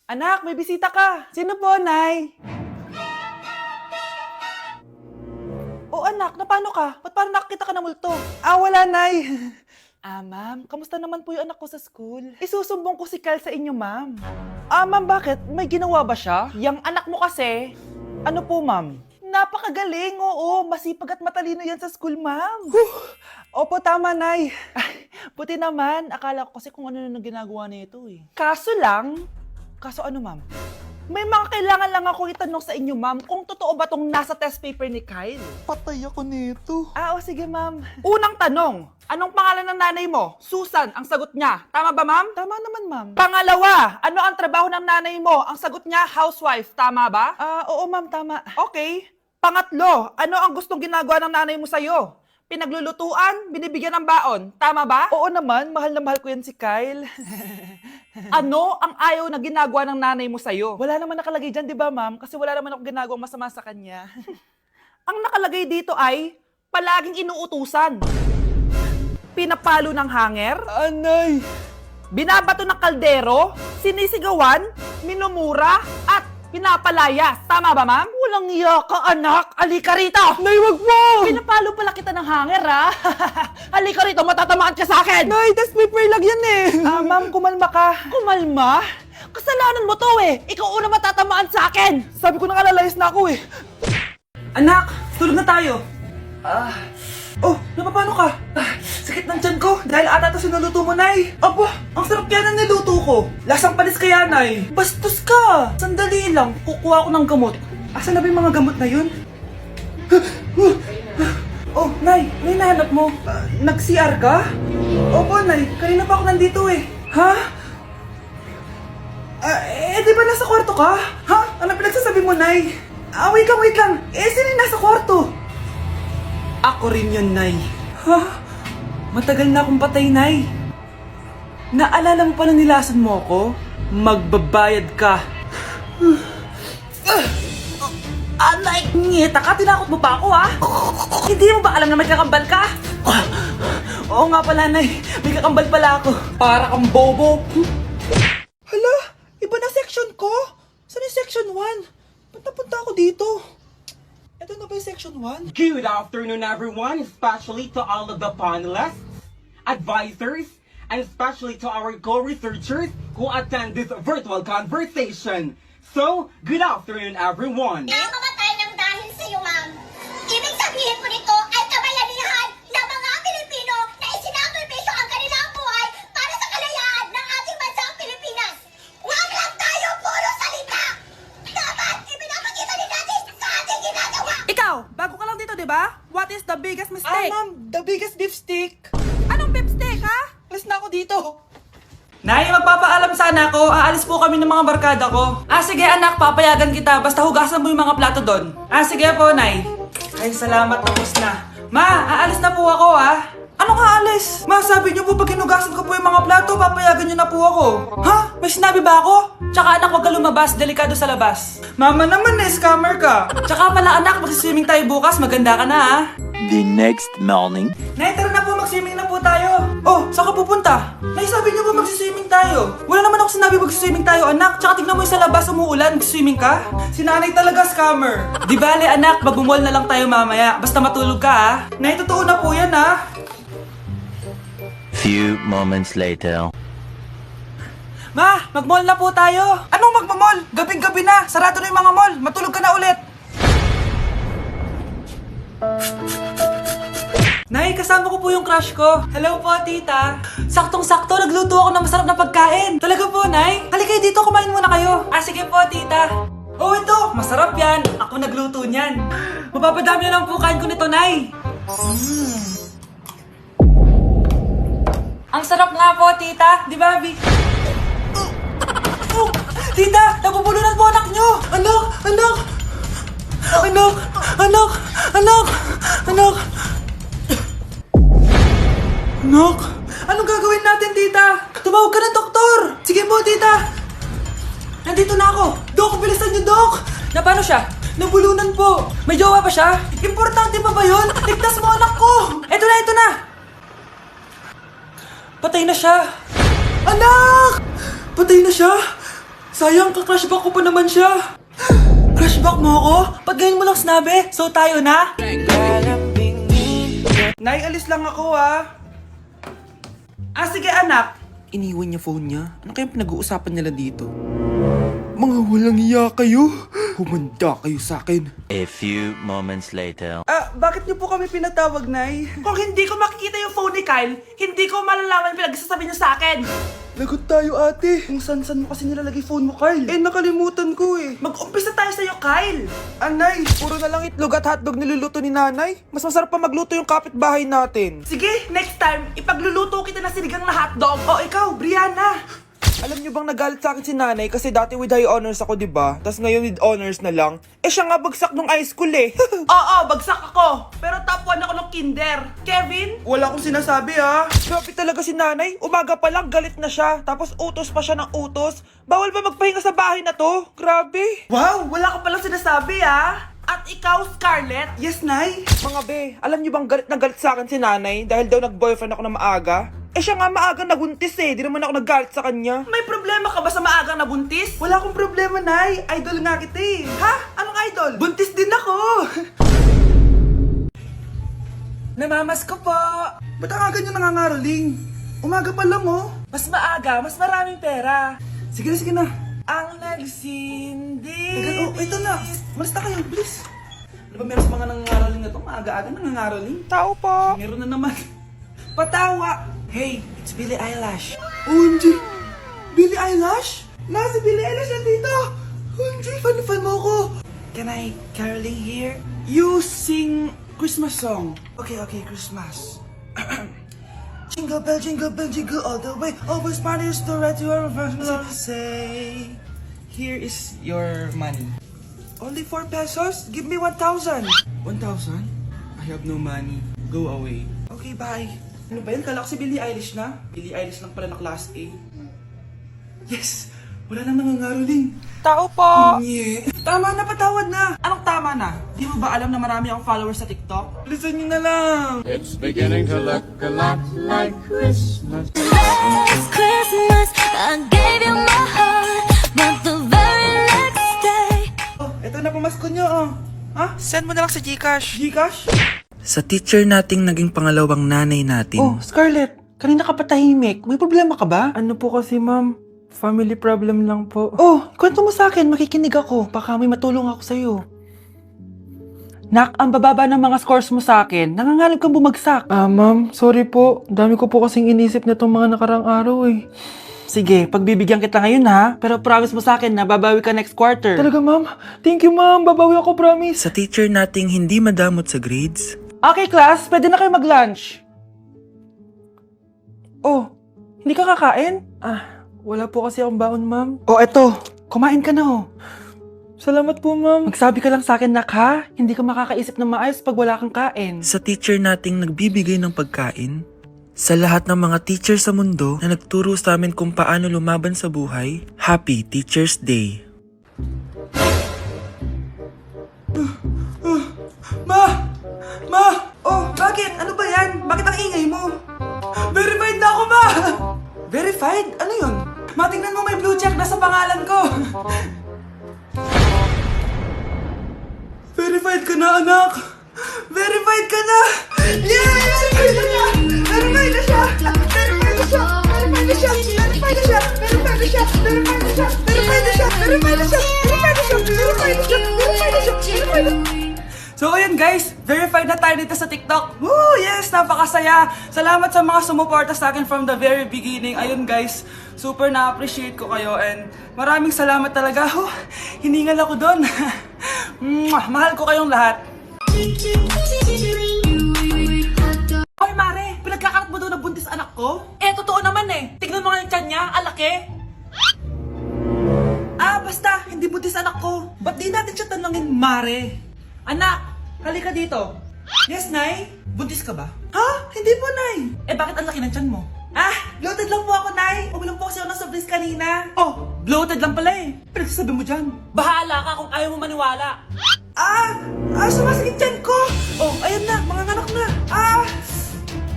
Anak, may bisita ka. Sino po, Nay? O anak, paano ka? Ba't parang nakakita ka ng multo? Wala, Nay. Ma'am, kamusta naman po yung anak ko sa school? Isusumbong ko si Kyle sa inyo, ma'am. Ma'am, bakit? May ginawa ba siya? Yang anak mo kasi. Ano po, ma'am? Napakagaling, oo. Masipag at matalino yan sa school, ma'am. Opo, tama, Nay. Ay, buti naman. Akala ko kasi kung ano na ginagawa nito eh. Kaso ano, ma'am? May mga kailangan lang ako itanong sa inyo, ma'am, kung totoo ba tong nasa test paper ni Kyle. Patay ako nito. O sige, ma'am. Unang tanong, anong pangalan ng nanay mo? Susan, ang sagot niya. Tama ba, ma'am? Tama naman, ma'am. Pangalawa, ano ang trabaho ng nanay mo? Ang sagot niya, housewife. Tama ba? Oo, ma'am, tama. Okay. Pangatlo, ano ang gustong ginagawa ng nanay mo sa'yo? Pinaglulutuan, binibigyan ng baon. Tama ba? Oo naman, mahal na mahal ko yan si Kyle. Ano ang ayaw na ginagawa ng nanay mo sa'yo? Wala naman nakalagay dyan, di ba, ma'am? Kasi wala naman ako ginagawang masama sa kanya. Ang nakalagay dito ay palaging inuutusan. Pinapalo ng hanger, Anay! binabato ng kaldero, sinisigawan, minumura, at pinapalayas. Tama ba, ma'am? Walang iya ka, anak. Halika rito! Nay, wag mo! Pinapalo pala kita ng hanger, ha? Halika rito, matatamaan ka sa akin! Nay, test paper lang yan eh! Ma'am, kumalma ka. Kumalma? Kasalanan mo to eh. Ikaw una matatamaan sa akin. Sabi ko nakalayas na ako eh. Anak, tulog na tayo. Napapano ka? Sakit ng tiyan ko dahil ata ito sinuluto mo, Nay. Aba, ang sarap kaya na niluto ko. Lasang panis kaya, Nay. Bastos ka. Sandali lang, kukuha ko ng gamot. Asan na ba yung mga gamot na yun? Nay, may nahanap mo. Nag-CR ka? Opo, Nay. Kanina pa ako nandito eh. Ha? Di ba nasa kwarto ka? Ha? Ano pinagsasabi mo, Nay? Wait lang. Sino yung nasa kwarto? Ako rin yun, Nay. Ha? Matagal na akong patay, Nay. Naalala mo pa na nilasan mo ako? Magbabayad ka. Nay, ngita ka, tinakot mo pa ako, ha? Hindi mo ba alam na may kakambal ka? Oo nga pala, Nay. May kakambal pala ako. Para kang bobo. Hala, iba na section ko. Saan yung section 1? Ba't napunta ako dito? Ito na ba yung section 1? Good afternoon, everyone, especially to all of the panelists, advisors, and especially to our co-researchers who attend this virtual conversation. So, good afternoon, everyone. Nakamatay ng dahil sa iyo, ma'am. Ibig sabihin po nito ay kabayanihan ng mga Pilipino na isinakripisyo ang kanilang buhay para sa kalayaan ng ating bansang Pilipinas. Huwag lang tayo puro salita! Dapat ipinapakita din natin sa ating ginagawa! Ikaw, bago ka lang dito, di ba? What is the biggest mistake? Ma'am, the biggest beef stick. Anong beef steak, ha? Alis na ako dito. Nay, magpapaalam sana ako. Aalis po kami ng mga barkada ko. Sige anak, papayagan kita. Basta hugasan mo yung mga plato doon. Sige po, Nay. Ay, salamat. Tapos na. Ma, aalis na po ako, ha? Anong aalis? Ma, sabi niyo po pag hinugasan ko po yung mga plato, papayagan niyo na po ako. Ha? May sinabi ba ako? Tsaka anak, huwag ka lumabas. Delikado sa labas. Mama naman, scammer ka. Tsaka pala anak, magsiswimming tayo bukas. Maganda ka na, ha? The next morning. Nay, tara na po, mag-swimming na po tayo. Saan ka pupunta? Nay, sabi niyo po mag-swimming tayo. Wala naman ako sinabi mag-swimming tayo, anak. Tsaka tignan mo yung sa labas, umuulan, mag-swimming ka. Si nanay talaga, scammer. Di bale, anak, mag-mall na lang tayo mamaya. Basta matulog ka, ha? Nay, totoo na po yan, ha? Few moments later. Ma, mag-mall na po tayo. Anong mag-mall? Gabing-gabi na. Sarado na yung mga mall. Matulog ka na ulit. Nay, kasama ko po yung crush ko. Hello po, tita. Saktong-sakto, nagluto ako ng masarap na pagkain. Talaga po, Nay? Halika dito, kumain muna kayo. Sige po, tita. Ito, masarap yan. Ako nagluto niyan. Mapapadami na lang po kain ko nito, Nay. Ang sarap nga po, tita. Di ba, Bi? Tita, nabubulunan po anak nyo. Anak! Anak! Anong gagawin natin, tita? Tumawag ka ng doktor! Sige po, tita! Nandito na ako! Dok, bilisan niyo, Dok! Na paano siya? Nabulunan po! May jowa pa siya? Importante pa ba yun? Ligtas mo anak ko! Ito na! Patay na siya! Anak! Patay na siya? Sayang, ka-crushback ko pa naman siya. Crushback mo ako? Ba't ganyan mo lang sinabi? So tayo na? Nay, alis lang ako sige anak. Iniwan niya phone niya. Ano kayang pinag-uusapan nila dito? Mga walang iya kayo. Humanda kayo sa akin. A few moments later. Bakit niyo po kami pinatawag, Nay? Kung hindi ko makikita yung phone ni Kyle, hindi ko malalaman yung pinagsasabi niya sa akin. Lagot tayo, ate. Kung san-san mo kasi nilalagay phone mo, Kyle. Nakalimutan ko eh. Mag-umpisa tayo sa'yo, Kyle. Anay, puro na lang itlog at hotdog niluluto ni nanay. Mas masarap pa magluto yung kapitbahay natin. Sige, next time, ipagluluto kita ng sinigang na hotdog. O ikaw, Brianna. Alam niyo bang nagalit sa akin si nanay kasi dati with high honors ako, diba? Tapos ngayon with honors na lang. Siya nga bagsak nung high school eh. Oo, bagsak ako. Pero top 1 ako ng kinder. Kevin? Wala akong sinasabi ha. Grabe talaga si nanay. Umaga pa lang galit na siya. Tapos utos pa siya ng utos. Bawal ba magpahinga sa bahay na to? Grabe. Wow, wala ka palang sinasabi At ikaw, Scarlett? Yes, Nay. Mga be, alam niyo bang galit na galit sa akin si nanay dahil daw nag-boyfriend ako na maaga? Siya nga maaga nabuntis eh. Di naman ako naggalit sa kanya. May problema ka ba sa maagang nabuntis? Wala akong problema, Nay. Idol nga kita eh. Ha? Anong idol? Buntis din ako. Namamas ko po. Ba't ang aga niyo nangangaroling? Umaga pa lang oh. Mas maaga, mas maraming pera. Sige na, sige na. Ang nagsindi. Oh, ito na. Malis na kayo, please. Ano ba meron sa mga nangangaroling na to? Maaga-aga nangangaroling? Tao po. Meron na naman. Patawa. Hey, it's Billie Eilish. OMG! Billie Eilish? Nasa Billie Eilish na dito! OMG, fan mo ako! Can I caroling here? You sing Christmas song. Okay, Christmas. Jingle bell, jingle all the way. Always partners to right to our first love. Say, here is your money. Only 4 pesos? Give me 1,000. 1,000? I have no money. Go away. Okay, bye. Ano ba yan? Kala ko si Billie Eilish na. Billie Eilish lang pala na class A. Yes! Wala nang nangangaroling. Tao po. Yeah. Tama na, patawad na. Anong tama na? Di mo ba alam na marami akong followers sa TikTok? Listen nyo na lang. It's beginning to look a lot like Christmas. Last Christmas, I gave you my heart, but the very next day. Oh, eto na pamasko nyo, oh. Ha? Send mo na lang sa Gcash. Gcash? Sa teacher nating naging pangalawang nanay natin. Oh, Scarlett. Kanina ka pa tahimik. May problema ka ba? Ano po kasi, ma'am? Family problem lang po. Oh, kwento mo sa akin. Makikinig ako. Baka may matulong ako sa'yo. Nak, ang bababa ng mga scores mo sa akin. Nangangalap kang bumagsak. Ma'am. Sorry po. Dami ko po kasing inisip na itong mga nakarang araw eh. Sige, pagbibigyan kita ngayon ha. Pero promise mo sa akin na babawi ka next quarter. Talaga, ma'am? Thank you, ma'am. Babawi ako, promise. Sa teacher nating hindi madamot sa grades. Okay, class. Pwede na kayo mag-lunch. Oh, hindi ka kakain? Wala po kasi akong baon, ma'am. Oh, eto. Kumain ka na oh. Salamat po, ma'am. Magsabi ka lang sa akin, nak ha. Hindi ka makakaisip ng maayos pag wala kang kain. Sa teacher nating nagbibigay ng pagkain. Sa lahat ng mga teacher sa mundo na nagturo sa amin kung paano lumaban sa buhay. Happy Teacher's Day! Ma! Oh, bakit? Ano ba yan? Bakit ang ingay mo? Verified na ako, ma! Verified? Ano yun? Matingnan mo may blue check na sa pangalan ko. Verified ka na, anak! Verified ka na! Yeah! Verified na siya! Verified na siya! Verified na siya! Verified na siya! Verified na siya! Verified na siya! Verified na siya! Verified na siya! Verified na siya! Verified na siya! Verified na siya! Verified na siya! Verified na siya! So ayun guys, verified na tayo dito sa TikTok. Woo! Yes, napakasaya. Salamat sa mga sumuporta sa akin from the very beginning. Ayun guys, super na-appreciate ko kayo and maraming salamat talaga. Hiningal ako doon. Mahal ko kayong lahat. Hoy Mare, pinagkakarat mo doon na buntis anak ko? Totoo naman eh. Tignan mo nga yung tiyan niya, alaki. Basta, hindi buntis anak ko. Ba't di natin siya tanongin, Mare? Anak, halika dito. Yes, Nay? Buntis ka ba? Ha? Hindi po, Nay. Bakit ang laki ng tiyan mo? Bloated lang po ako, Nay. Uminom po kasi ako ng soft kanina. Oh, bloated lang pala eh. Pinagsasabi mo dyan. Bahala ka kung ayaw mo maniwala. Sumasakit tiyan ko. Oh, ayun na, mga anak na.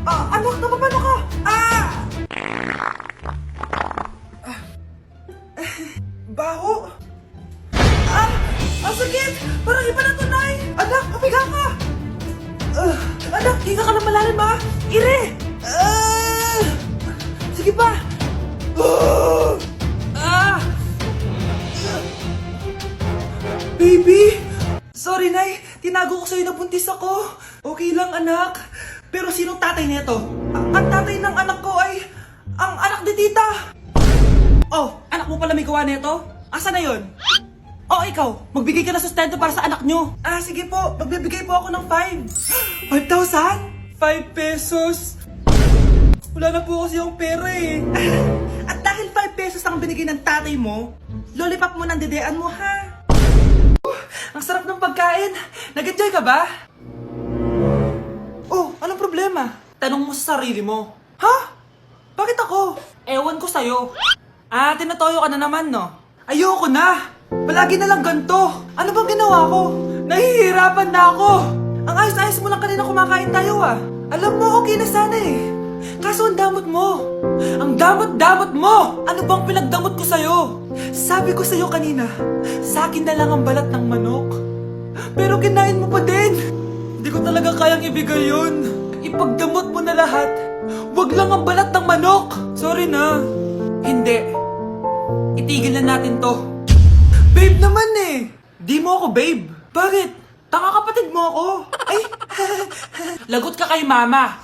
Anak, napapano ka? baho. Ah! Ang sakit! Parang iba na tunay! Anak, papiga ka! Anak, higa ka lang malalim ha! Ire! Sige pa! Baby! Sorry, Nay. Tinago ko sa'yo na buntis ako. Okay lang, anak. Pero sinong tatay nito? Ang tatay ng anak ko ay ang anak ni tita. Oh, anak mo pala may gawa nito? Asa na yon? Oh, ikaw, magbigay ka na sustento para sa anak nyo. Ah, sige po. Magbibigay po ako ng 5. 5,000? 5 pesos? Wala na po kasi yung pera eh. At dahil 5 pesos ang binigay ng tatay mo, lollipop mo ng dedean mo, ha? Ang sarap ng pagkain. Nag-enjoy ka ba? Oh, anong problema? Tanong mo sa sarili mo. Ha? Bakit ako? Ewan ko sa'yo. Ah, tinatoyo ka na naman, no? Ayoko na! Palagi na lang ganito. Ano bang ginawa ko? Nahihirapan na ako. Ang ayos-ayos mo lang kanina kumakain tayo, ah. Alam mo, okay na sana eh. Kaso ang damot mo. Ang damot-damot mo! Ano bang pinagdamot ko sa'yo? Sabi ko sa'yo kanina, sa akin na lang ang balat ng manok. Pero kinain mo pa din. Hindi ko talaga kayang ibigay yun. Ipagdamot mo na lahat. Wag lang ang balat ng manok. Sorry na. Hindi. Itigil na natin to. Babe naman eh. Di mo ako babe. Bakit? Tanga kapatid mo ako. Ay, lagot ka kay mama.